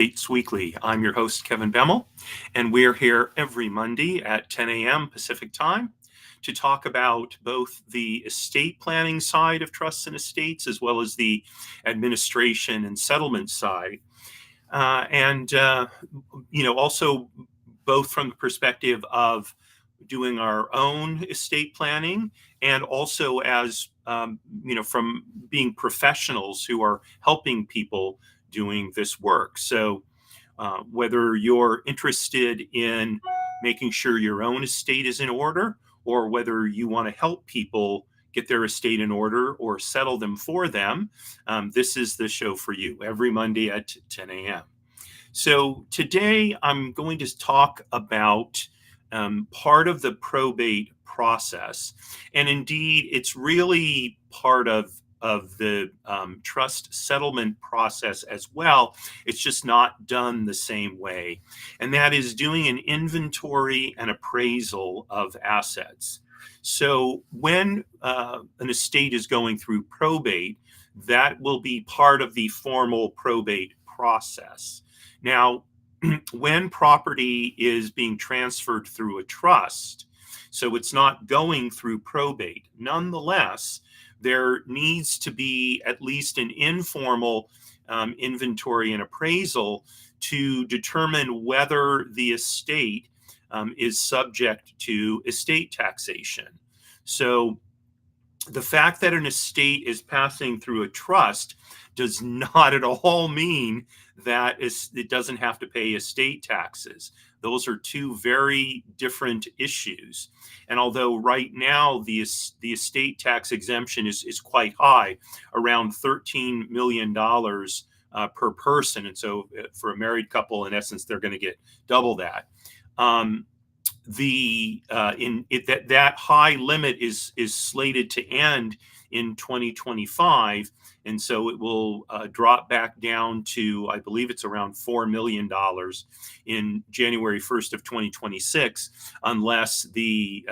Probates Weekly. I'm your host, Kevin Bemmel, and we're here every Monday at 10 a.m. Pacific Time to talk about both the estate planning side of trusts and estates as well as the administration and settlement side. Also both from the perspective of doing our own estate planning and also as from being professionals who are helping people doing this work. So whether you're interested in making sure your own estate is in order, or whether you want to help people get their estate in order or settle them for them, this is the show for you every Monday at 10 a.m. So today I'm going to talk about part of the probate process. And indeed, it's really part of the trust settlement process as well. It's just not done the same way. And that is doing an inventory and appraisal of assets. So when an estate is going through probate, that will be part of the formal probate process. Now, when property is being transferred through a trust, so it's not going through probate, nonetheless, there needs to be at least an informal inventory and appraisal to determine whether the estate is subject to estate taxation. So the fact that an estate is passing through a trust does not at all mean that it doesn't have to pay estate taxes. Those are two very different issues. And although right now the estate tax exemption is quite high, around $13 million per person, and so for a married couple, in essence, they're going to get double that. That high limit is slated to end in 2025, and so it will drop back down to, I believe it's around $4 million in January 1st of 2026, unless the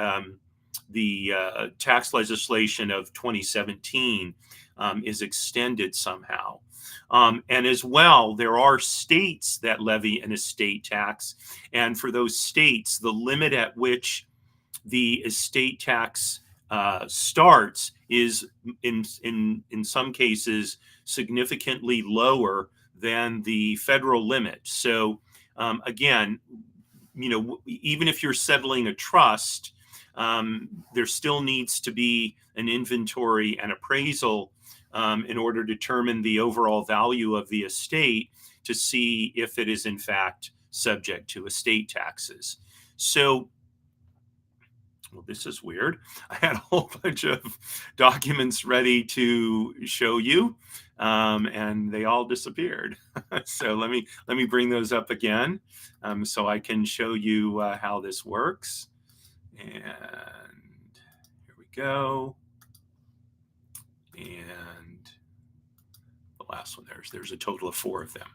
tax legislation of 2017 is extended somehow. And as well, there are states that levy an estate tax. And for those states, the limit at which the estate tax starts is in some cases significantly lower than the federal limit. So again, even if you're settling a trust, there still needs to be an inventory and appraisal in order to determine the overall value of the estate to see if it is in fact subject to estate taxes. So, well, this is weird. I had a whole bunch of documents ready to show you, and they all disappeared. So let me bring those up again, so I can show you how this works. And here we go. And the last one, there's a total of 4 of them.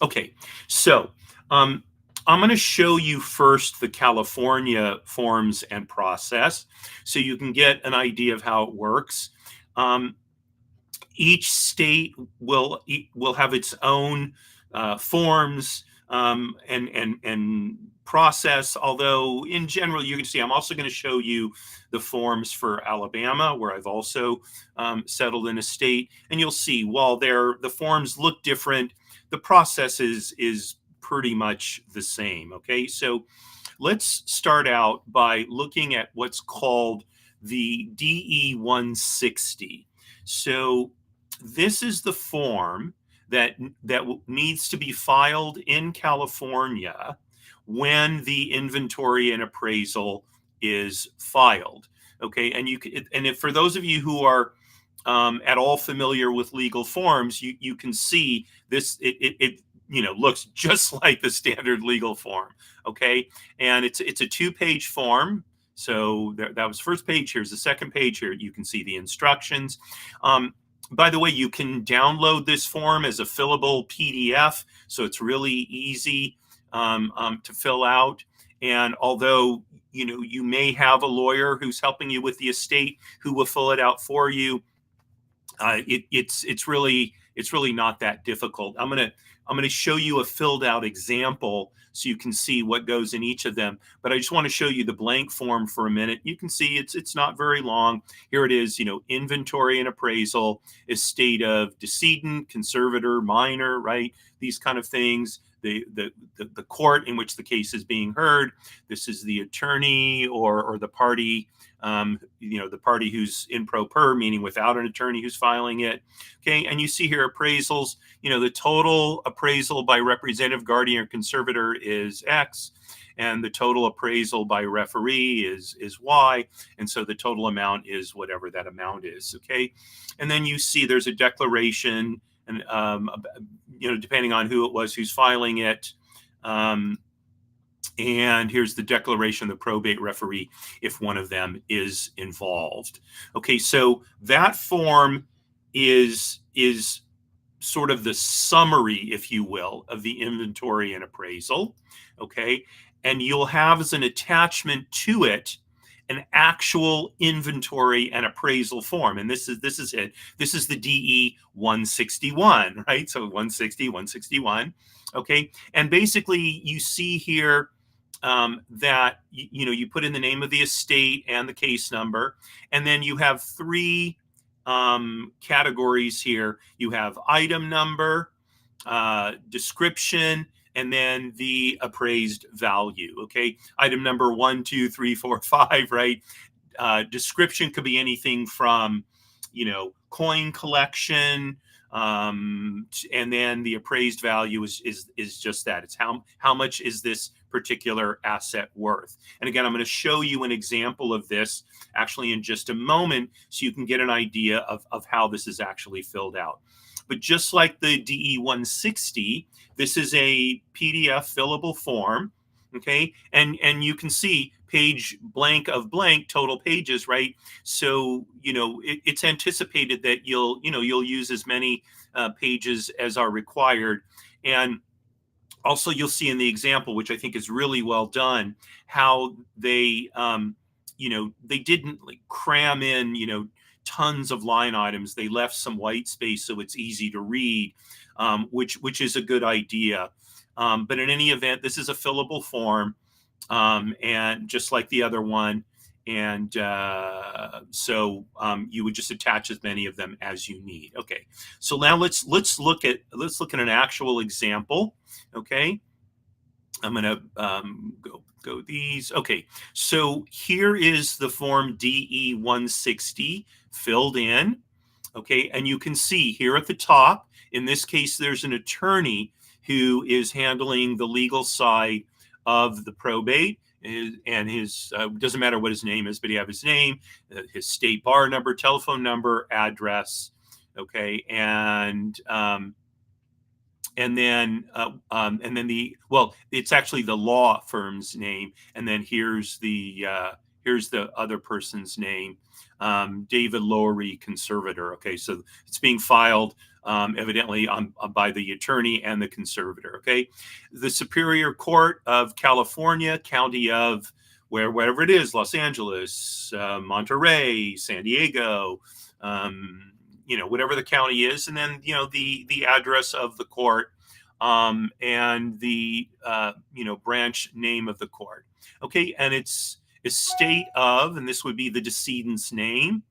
Okay, so I'm going to show you first the California forms and process so you can get an idea of how it works. Each state will have its own forms and process, although in general you can see I'm also going to show you the forms for Alabama, where I've also settled in a state, and you'll see while the forms look different, the process is pretty much the same. Okay, so let's start out by looking at what's called the DE 160. So this is the form that needs to be filed in California when the inventory and appraisal is filed. Okay, and if for those of you who are at all familiar with legal forms, you can see this. It looks just like the standard legal form. Okay, and it's a 2-page form. So that was first page. Here's the second page. Here you can see the instructions. By the way, you can download this form as a fillable PDF, so it's really easy to fill out. And although you may have a lawyer who's helping you with the estate who will fill it out for you, it's really not that difficult. I'm I'm going to show you a filled out example so you can see what goes in each of them. But I just want to show you the blank form for a minute. You can see it's not very long. Here it is, inventory and appraisal, estate of decedent, conservator, minor, right? These kind of things. The court in which the case is being heard. This is the attorney or the party, the party who's in pro per, meaning without an attorney who's filing it. Okay, and you see here appraisals. The total appraisal by representative, guardian, or conservator is X, and the total appraisal by referee is Y, and so the total amount is whatever that amount is. Okay, and then you see there's a declaration, and depending on who it was who's filing it. And here's the declaration of the probate referee if one of them is involved. Okay, so that form is sort of the summary, if you will, of the inventory and appraisal. Okay, and you'll have as an attachment to it an actual inventory and appraisal form. And this is it. This is the DE 161, right? So 160, 161. Okay, and basically you see here that you put in the name of the estate and the case number, and then you have three categories here. You have item number, description, and then the appraised value. Okay, item number 1, 2, 3, 4, 5, right? Description could be anything from coin collection, and then the appraised value is just that. It's how much is this particular asset worth. And again, I'm going to show you an example of this actually in just a moment so you can get an idea of how this is actually filled out. But just like the DE 160, this is a PDF fillable form. Okay, and you can see page blank of blank, total pages, right? So it's anticipated that you'll use as many pages as are required. And also you'll see in the example, which I think is really well done, how they they didn't cram in tons of line items. They left some white space so it's easy to read, which is a good idea. But in any event, this is a fillable form, and just like the other one. And so you would just attach as many of them as you need. Okay, so now let's look at an actual example. Okay, I'm gonna go these. Okay, so here is the form DE 160 filled in. Okay, and you can see here at the top, in this case, there's an attorney who is handling the legal side of the probate. And his doesn't matter what his name is, but he have his name, his state bar number, telephone number, address. Okay, and then it's actually the law firm's name, and then here's the other person's name, David Lowery, conservator. Okay, so it's being filed evidently by the attorney and the conservator. Okay, the Superior Court of California, County of wherever it is, Los Angeles, Monterey, San Diego, whatever the county is, and then the address of the court, and the branch name of the court. Okay, and it's estate of, and this would be the decedent's name.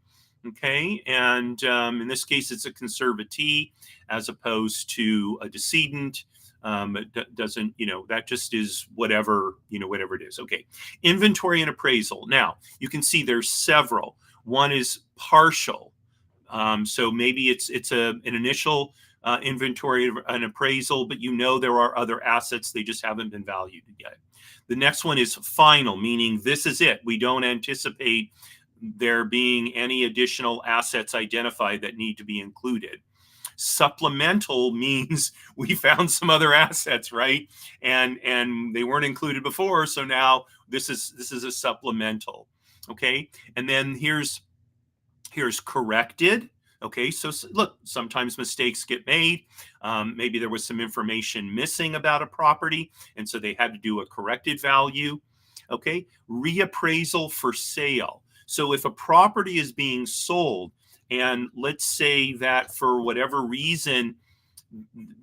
Okay, and in this case, it's a conservatee as opposed to a decedent. It doesn't, that just is whatever it is. Okay, inventory and appraisal. Now, you can see there's several. One is partial. So maybe it's an initial inventory and appraisal, but there are other assets, they just haven't been valued yet. The next one is final, meaning this is it. We don't anticipate there being any additional assets identified that need to be included. Supplemental means we found some other assets, right? And they weren't included before, so now this is a supplemental. Okay, and then here's corrected. Okay, so look, sometimes mistakes get made. Maybe there was some information missing about a property, and so they had to do a corrected value. Okay, reappraisal for sale. So if a property is being sold, and let's say that for whatever reason,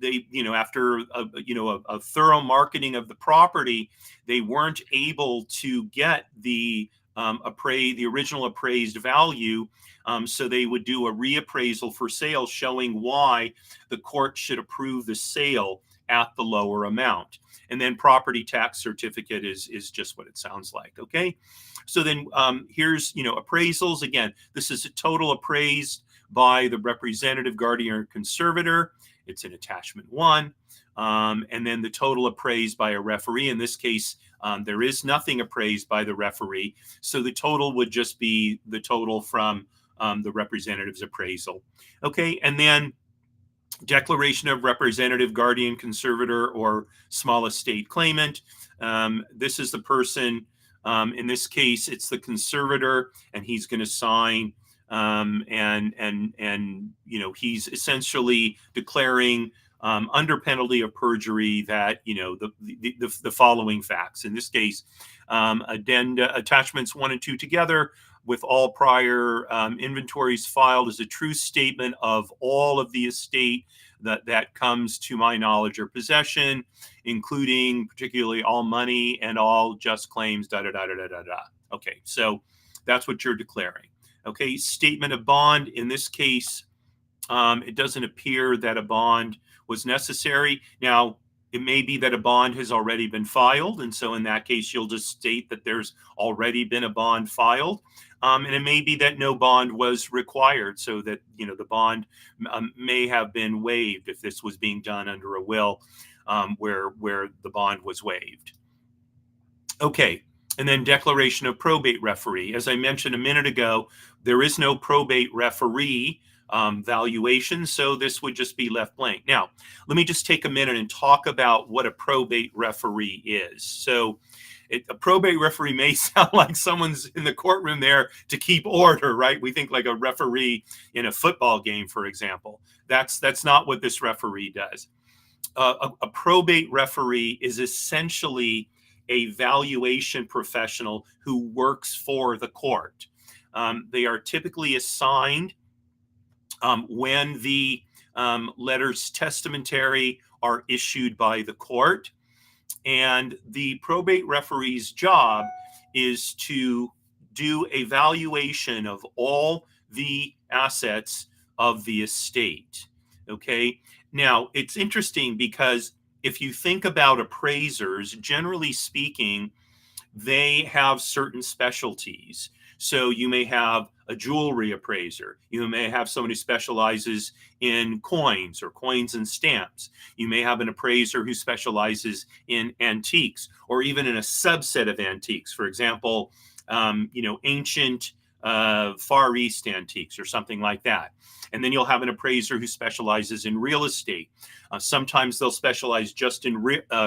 they, after a thorough marketing of the property, they weren't able to get the the original appraised value. So they would do a reappraisal for sale, showing why the court should approve the sale at the lower amount. And then property tax certificate is just what it sounds like. Okay. So then here's, appraisals. Again, this is a total appraised by the representative, guardian, or conservator. It's in attachment 1. And then the total appraised by a referee. In this case, there is nothing appraised by the referee. So the total would just be the total from the representative's appraisal. Okay. And then declaration of representative, guardian, conservator, or small estate claimant. This is the person, in this case, it's the conservator, and he's going to sign. He's essentially declaring under penalty of perjury that the following facts. In this case, attachments 1 and 2 together, with all prior inventories filed, as a true statement of all of the estate that comes to my knowledge or possession, including particularly all money and all just claims. Okay, so that's what you're declaring. Okay, statement of bond. In this case, it doesn't appear that a bond was necessary. Now, it may be that a bond has already been filed, and so in that case, you'll just state that there's already been a bond filed. And it may be that no bond was required, so that the bond may have been waived if this was being done under a will where the bond was waived. Okay. And then declaration of probate referee. As I mentioned a minute ago, there is no probate referee valuation, so this would just be left blank. Now, let me just take a minute and talk about what a probate referee is. So a probate referee may sound like someone's in the courtroom there to keep order, right? We think like a referee in a football game, for example. That's not what this referee does. A probate referee is essentially a valuation professional who works for the court. They are typically assigned when the letters testamentary are issued by the court. And the probate referee's job is to do a valuation of all the assets of the estate. Okay. Now, it's interesting because if you think about appraisers, generally speaking, they have certain specialties. So you may have a jewelry appraiser. You may have someone who specializes in coins or coins and stamps. You may have an appraiser who specializes in antiques, or even in a subset of antiques. For example, ancient Far East antiques or something like that. And then you'll have an appraiser who specializes in real estate. Sometimes they'll specialize just in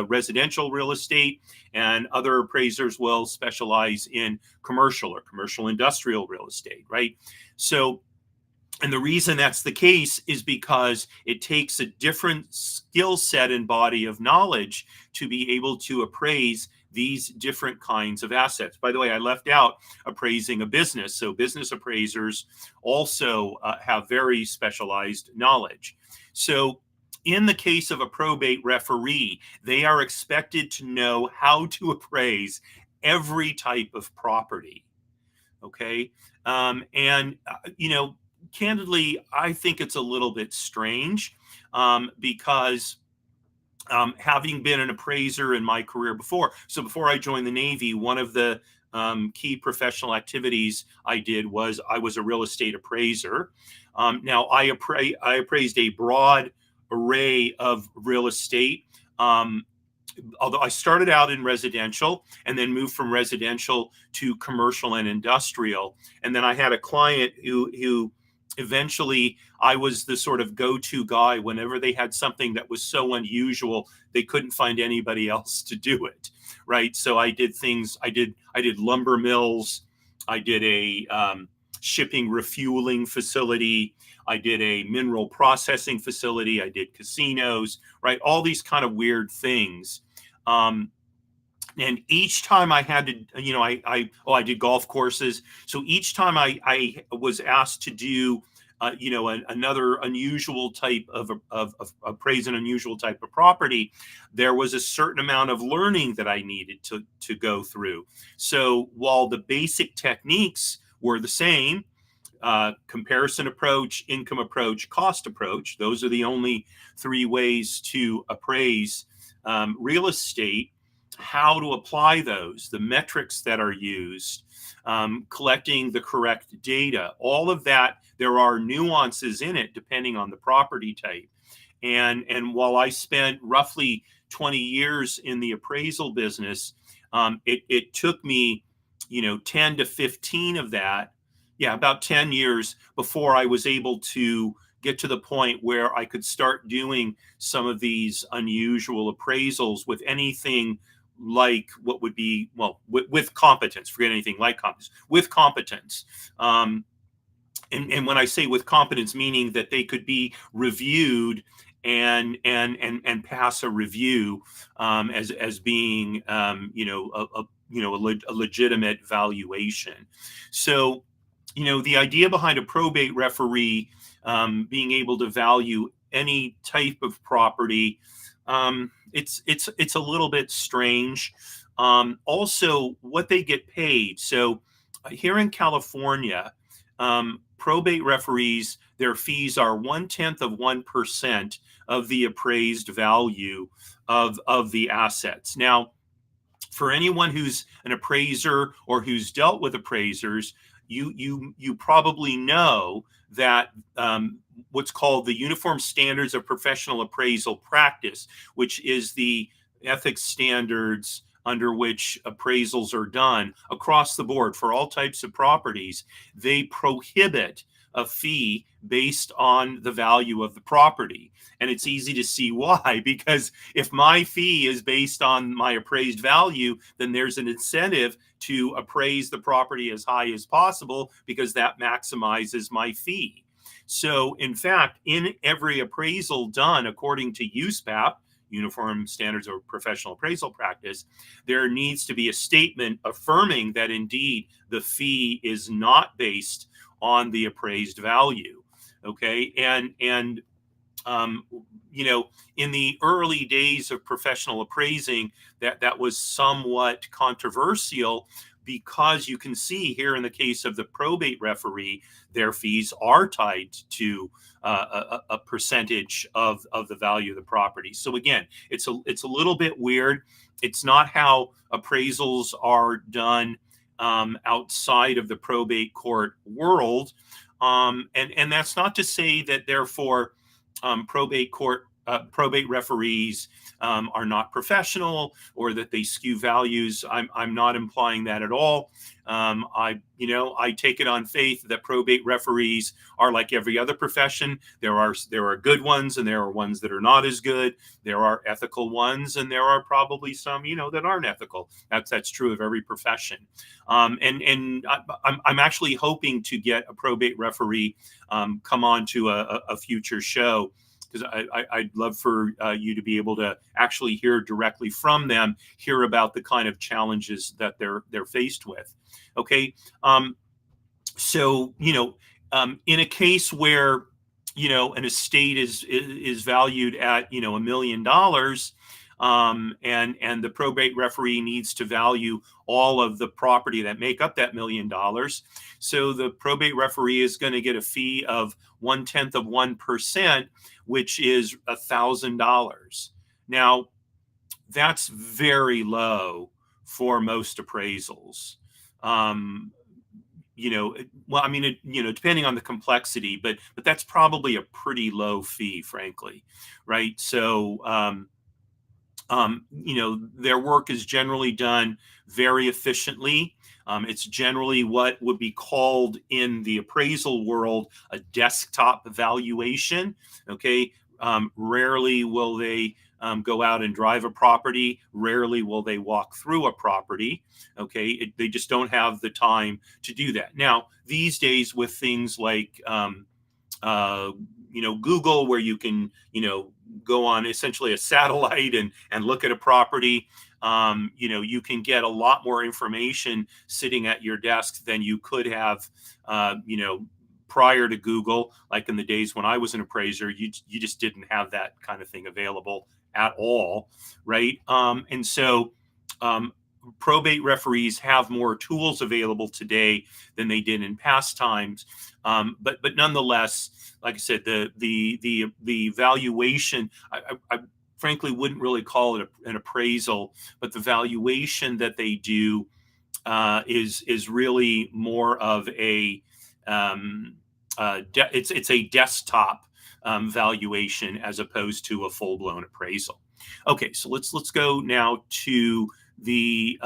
residential real estate, and other appraisers will specialize in commercial or commercial industrial real estate, right? So, and the reason that's the case is because it takes a different skill set and body of knowledge to be able to appraise these different kinds of assets. By the way, I left out appraising a business. So business appraisers also have very specialized knowledge. So in the case of a probate referee, they are expected to know how to appraise every type of property. Okay. Candidly, I think it's a little bit strange because having been an appraiser in my career before I joined the Navy, one of the key professional activities I did was I was a real estate appraiser. Now, I appraised a broad array of real estate. Although I started out in residential and then moved from residential to commercial and industrial. And then I had a client who eventually I was the sort of go-to guy whenever they had something that was so unusual, they couldn't find anybody else to do it. Right. So I did things, I did lumber mills. I did a shipping refueling facility. I did a mineral processing facility. I did casinos, right? All these kind of weird things. And each time I had to, I did golf courses. So each time I was asked to do another unusual type of appraise an unusual type of property, there was a certain amount of learning that I needed to go through. So while the basic techniques were the same, comparison approach, income approach, cost approach, those are the only three ways to appraise real estate. How to apply those, the metrics that are used, collecting the correct data, all of that, there are nuances in it depending on the property type. And while I spent roughly 20 years in the appraisal business, it took me, 10 to 15 of that, yeah, about 10 years before I was able to get to the point where I could start doing some of these unusual appraisals with anything like what would be, well, with competence, forget anything like competence, with competence. And when I say with competence, meaning that they could be reviewed and pass a review as being a legitimate valuation. So the idea behind a probate referee being able to value any type of property, it's a little bit strange. Also, what they get paid. So here in California, probate referees, their fees are 0.1% of the appraised value of the assets. Now, for anyone who's an appraiser or who's dealt with appraisers, you probably know that what's called the Uniform Standards of Professional Appraisal Practice, which is the ethics standards under which appraisals are done across the board for all types of properties, they prohibit a fee based on the value of the property. And it's easy to see why, because if my fee is based on my appraised value, then there's an incentive to appraise the property as high as possible because that maximizes my fee. So in fact, in every appraisal done according to USPAP, Uniform Standards of Professional Appraisal Practice, there needs to be a statement affirming that indeed the fee is not based on the appraised value. Okay. And in the early days of professional appraising, that was somewhat controversial, because you can see here in the case of the probate referee, their fees are tied to a percentage of the value of the property. So again, it's a little bit weird. It's not how appraisals are done outside of the probate court world. And that's not to say that therefore probate referees are not professional or that they skew values. I'm not implying that at all. I take it on faith that probate referees are like every other profession. There are good ones and there are ones that are not as good. There are ethical ones and there are probably some that aren't ethical. That's true of every profession. And I'm actually hoping to get a probate referee come on to a future show, because I'd love for you to be able to actually hear directly from them, hear about the kind of challenges that they're faced with. Okay, so in a case where an estate is valued at $1 million, and the probate referee needs to value all of the property that make up that $1 million. So the probate referee is going to get a fee of 0.1%, which is $1,000. Now, that's very low for most appraisals. Depending on the complexity, but that's probably a pretty low fee, frankly, right? So, their work is generally done very efficiently. It's generally what would be called in the appraisal world a desktop valuation. Okay. Rarely will they go out and drive a property. Rarely will they walk through a property. Okay. They just don't have the time to do that. Now, these days with things like, Google, where you can, go on essentially a satellite and look at a property, you can get a lot more information sitting at your desk than you could have, prior to Google, like in the days when I was an appraiser, you just didn't have that kind of thing available at all, right? And so probate referees have more tools available today than they did in past times. But nonetheless, like I said, the valuation, I frankly wouldn't really call it an appraisal, but the valuation that they do is really more of a it's a desktop valuation as opposed to a full blown appraisal. Okay, so let's go now to the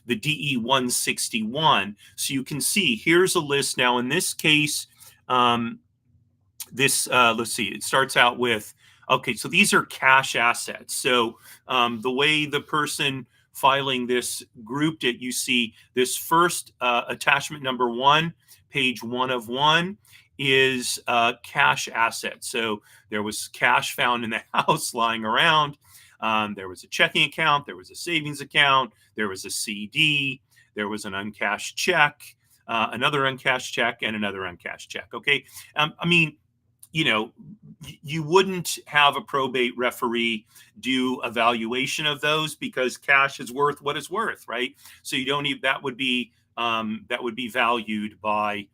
DE 161. So you can see here's a list now. In this case, let's see, it starts out with, okay, so these are cash assets. So the way the person filing this grouped it, you see this first attachment number 1, page 1 of 1, is cash assets. So there was cash found in the house lying around. There was a checking account, there was a savings account, there was a CD, there was an uncashed check, another uncashed check, and another uncashed check. Okay, I mean, you know, you wouldn't have a probate referee do a valuation of those because cash is worth what it's worth, right? So you don't need, that would be valued by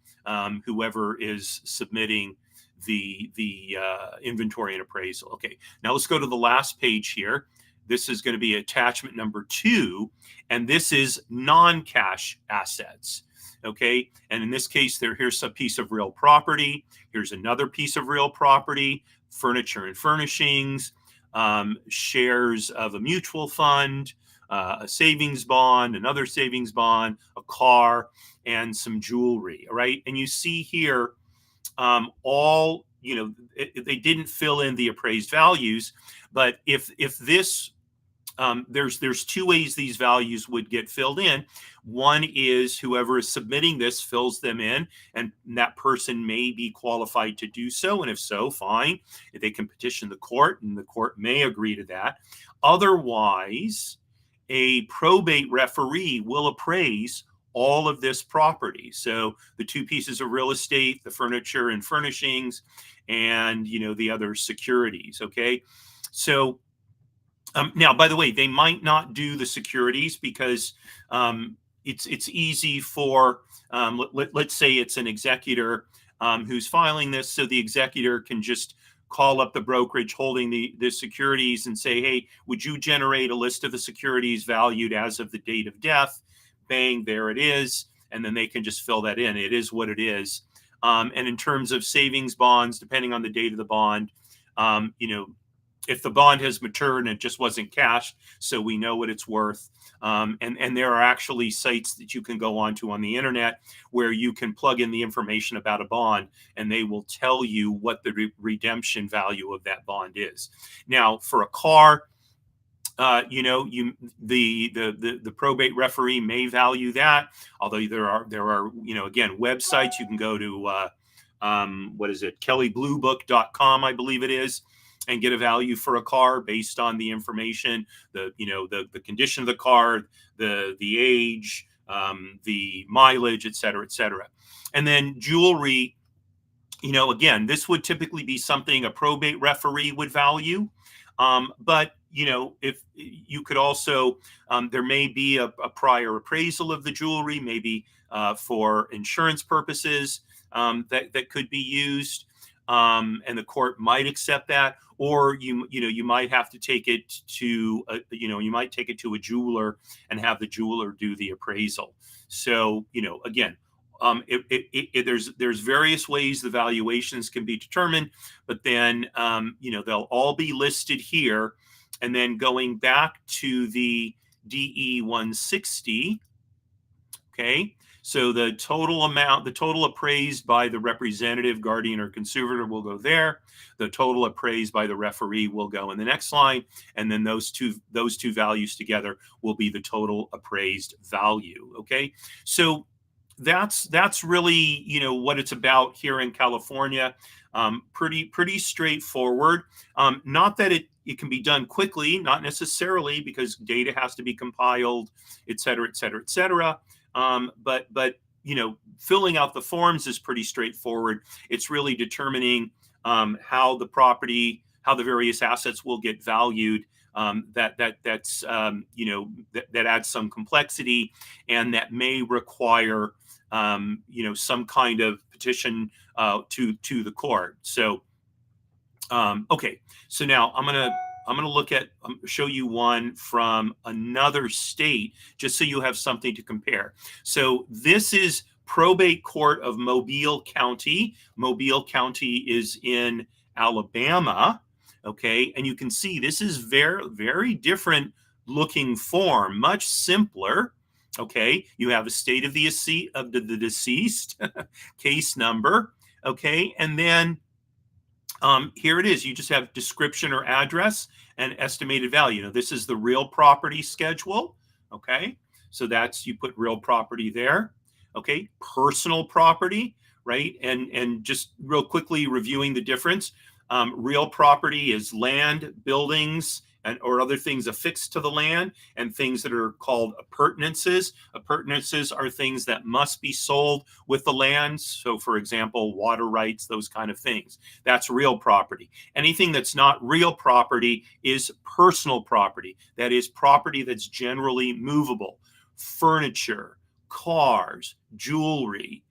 whoever is submitting the inventory and appraisal. Okay, now let's go to the last page here. This is going to be attachment number 2, and this is non-cash assets. Okay, and in this case, here's a piece of real property. Here's another piece of real property, furniture and furnishings, shares of a mutual fund, a savings bond, another savings bond, a car, and some jewelry. All right, and you see here all, you know, they didn't fill in the appraised values, but if this there's 2 ways these values would get filled in. One is whoever is submitting this fills them in, and that person may be qualified to do so. And if so, fine. They can petition the court, and the court may agree to that. Otherwise, a probate referee will appraise all of this property. So the 2 pieces of real estate, the furniture and furnishings, and, you know, the other securities. Okay, so now, by the way, they might not do the securities because it's easy for, let's say it's an executor who's filing this, so the executor can just call up the brokerage holding the securities and say, hey, would you generate a list of the securities valued as of the date of death? Bang, there it is. And then they can just fill that in. It is what it is. And in terms of savings bonds, depending on the date of the bond, you know, if the bond has matured and it just wasn't cashed, so we know what it's worth. And there are actually sites that you can go onto on the internet where you can plug in the information about a bond, and they will tell you what the redemption value of that bond is. Now, for a car, you know, the probate referee may value that. Although there are you know, again, websites you can go to. What is it? kellybluebook.com, I believe it is, and get a value for a car based on the information, the condition of the car, the age, the mileage, et cetera, et cetera. And then jewelry, you know, again, this would typically be something a probate referee would value. But, you know, if you could also, there may be a prior appraisal of the jewelry, maybe for insurance purposes, that could be used. And the court might accept that, or you might have to take it to you might take it to a jeweler and have the jeweler do the appraisal. So, you know, again, there's various ways the valuations can be determined, but then you know, they'll all be listed here, and then going back to the DE 160. Okay, so the total amount, the total appraised by the representative, guardian, or conservator will go there. The total appraised by the referee will go in the next line, and then those two values together will be the total appraised value. Okay, so that's really, you know, what it's about here in California. Pretty straightforward. Not that it can be done quickly, not necessarily, because data has to be compiled, et cetera, et cetera, et cetera. But filling out the forms is pretty straightforward. It's really determining how the various assets will get valued. That's that adds some complexity, and that may require some kind of petition to the court. So okay, so now I'm gonna show you one from another state, just so you have something to compare. So this is Probate Court of Mobile County. Mobile County is in Alabama. Okay, and you can see this is very, very different looking form, much simpler. Okay, you have a state of the deceased, case number. Okay, and then here it is. You just have description or address and estimated value. Now, this is the real property schedule. Okay, so you put real property there. Okay, personal property, right? And just real quickly reviewing the difference. Real property is land, buildings, or other things affixed to the land, and things that are called appurtenances. Appurtenances are things that must be sold with the land. So, for example, water rights, those kind of things. That's real property. Anything that's not real property is personal property. That is property that's generally movable. Furniture, cars, jewelry,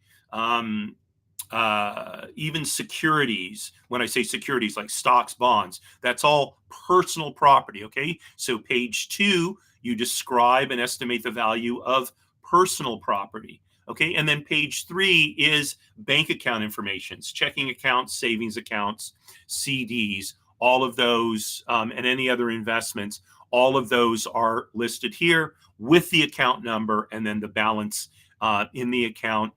even securities. When I say securities, like stocks, bonds, that's all personal property. Okay, so page 2, you describe and estimate the value of personal property. Okay, and then page 3 is bank account information, checking accounts, savings accounts, CDs, all of those, and any other investments. All of those are listed here with the account number and then the balance in the account.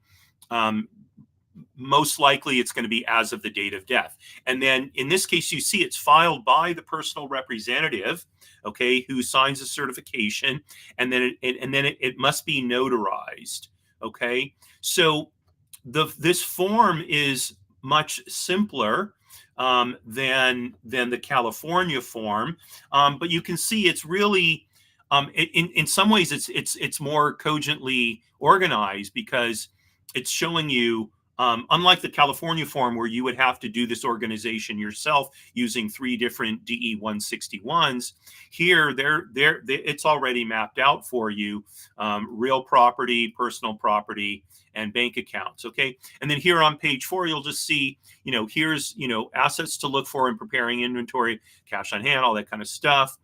Most likely it's going to be as of the date of death. And then in this case, you see it's filed by the personal representative, okay, who signs a certification, and then it must be notarized. Okay, so this form is much simpler than the California form, but you can see it's really in some ways it's more cogently organized, because it's showing you, unlike the California form where you would have to do this organization yourself using 3 different DE 161s, here it's already mapped out for you: real property, personal property, and bank accounts. Okay, and then here on page 4, you'll just see, here's assets to look for in preparing inventory, cash on hand, all that kind of stuff.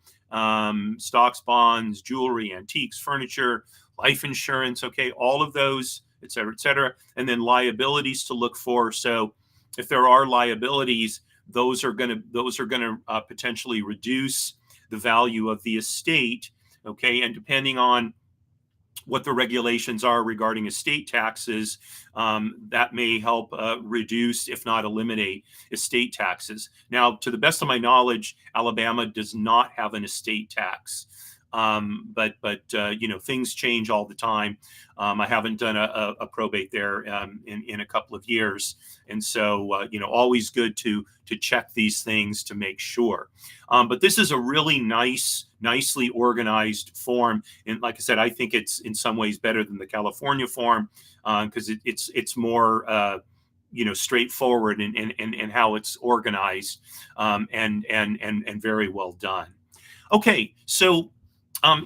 Stocks, bonds, jewelry, antiques, furniture, life insurance. Okay, all of those, et cetera, et cetera. And then liabilities to look for. So if there are liabilities, those are going to potentially reduce the value of the estate. Okay, and depending on what the regulations are regarding estate taxes, that may help reduce, if not eliminate, estate taxes. Now, to the best of my knowledge, Alabama does not have an estate tax. But things change all the time. I haven't done a probate there in a couple of years, and so always good to check these things to make sure. But this is a really nicely organized form, and like I said, I think it's in some ways better than the California form, because it's more straightforward in how it's organized, and very well done. Okay, so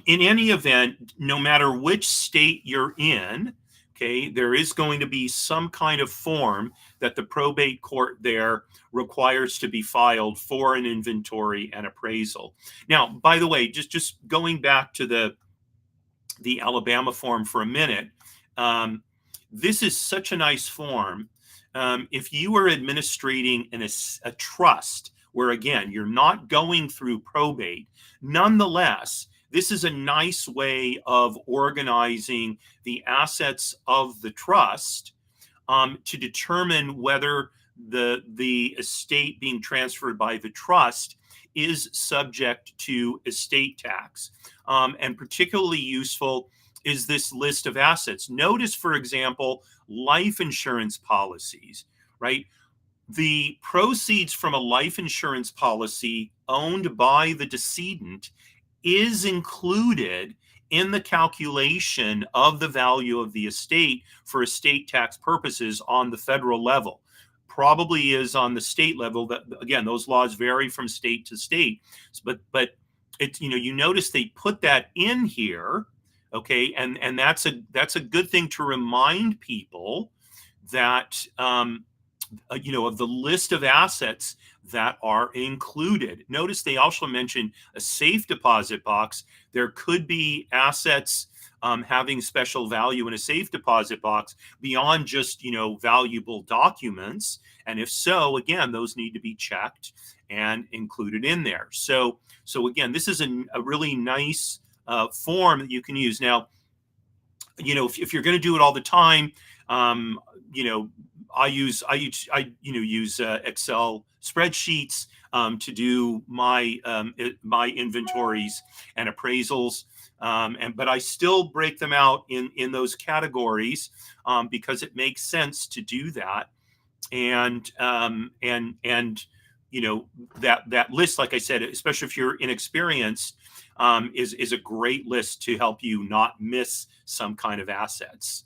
in any event, no matter which state you're in, okay, there is going to be some kind of form that the probate court there requires to be filed for an inventory and appraisal. Now, by the way, just going back to the Alabama form for a minute, this is such a nice form. If you are administrating a trust, where again, you're not going through probate, nonetheless, this is a nice way of organizing the assets of the trust, to determine whether the estate being transferred by the trust is subject to estate tax. And particularly useful is this list of assets. Notice, for example, life insurance policies, right? The proceeds from a life insurance policy owned by the decedent is included in the calculation of the value of the estate for estate tax purposes on the federal level. Probably is on the state level. That, again, those laws vary from state to state, but it's, you notice they put that in here, okay, and that's a good thing to remind people that of the list of assets that are included. Notice they also mentioned a safe deposit box. There could be assets having special value in a safe deposit box beyond just, valuable documents. And if so, again, those need to be checked and included in there. So again, this is a really nice form that you can use. Now, if you're going to do it all the time, I use Excel spreadsheets to do my inventories and appraisals, but I still break them out in those categories because it makes sense to do that. And that list, like I said, especially if you're inexperienced, is a great list to help you not miss some kind of assets.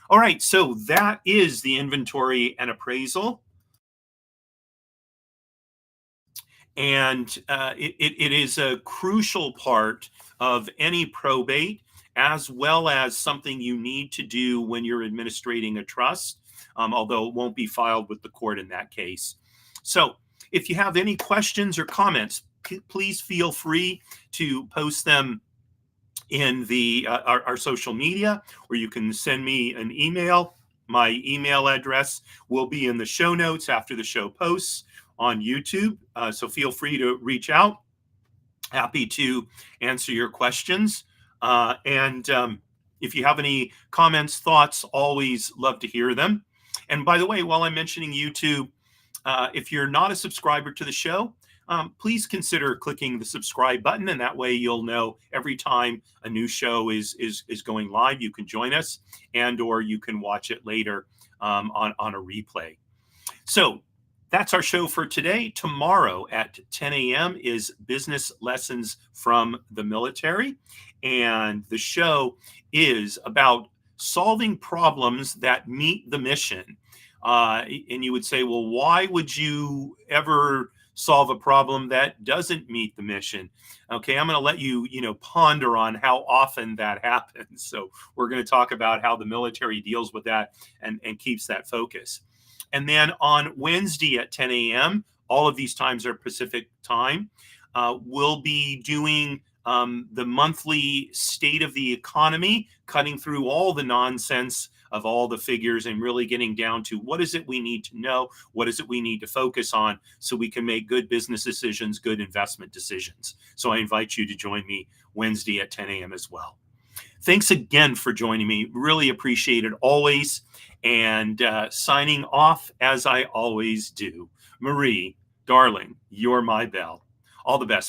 All right, so that is the inventory and appraisal. And it is a crucial part of any probate, as well as something you need to do when you're administrating a trust, although it won't be filed with the court in that case. So if you have any questions or comments, please feel free to post them in our social media, or you can send me an email. My email address will be in the show notes after the show posts on YouTube. So feel free to reach out. Happy to answer your questions. And if you have any comments, thoughts, always love to hear them. And by the way, while I'm mentioning YouTube, if you're not a subscriber to the show, please consider clicking the subscribe button, and that way you'll know every time a new show is going live. You can join us, or you can watch it later on a replay. So that's our show for today. Tomorrow at 10 a.m. is Business Lessons from the Military, and the show is about solving problems that meet the mission. And you would say, well, why would you ever solve a problem that doesn't meet the mission? Okay, I'm going to let you, ponder on how often that happens. So we're going to talk about how the military deals with that and keeps that focus. And then on Wednesday at 10 a.m., all of these times are Pacific time, we'll be doing the monthly state of the economy, cutting through all the nonsense of all the figures and really getting down to what is it we need to know, what is it we need to focus on so we can make good business decisions, good investment decisions. So I invite you to join me Wednesday at 10 a.m. as well. Thanks again for joining me. Really appreciate it always. And signing off as I always do. Marie, darling, you're my belle. All the best.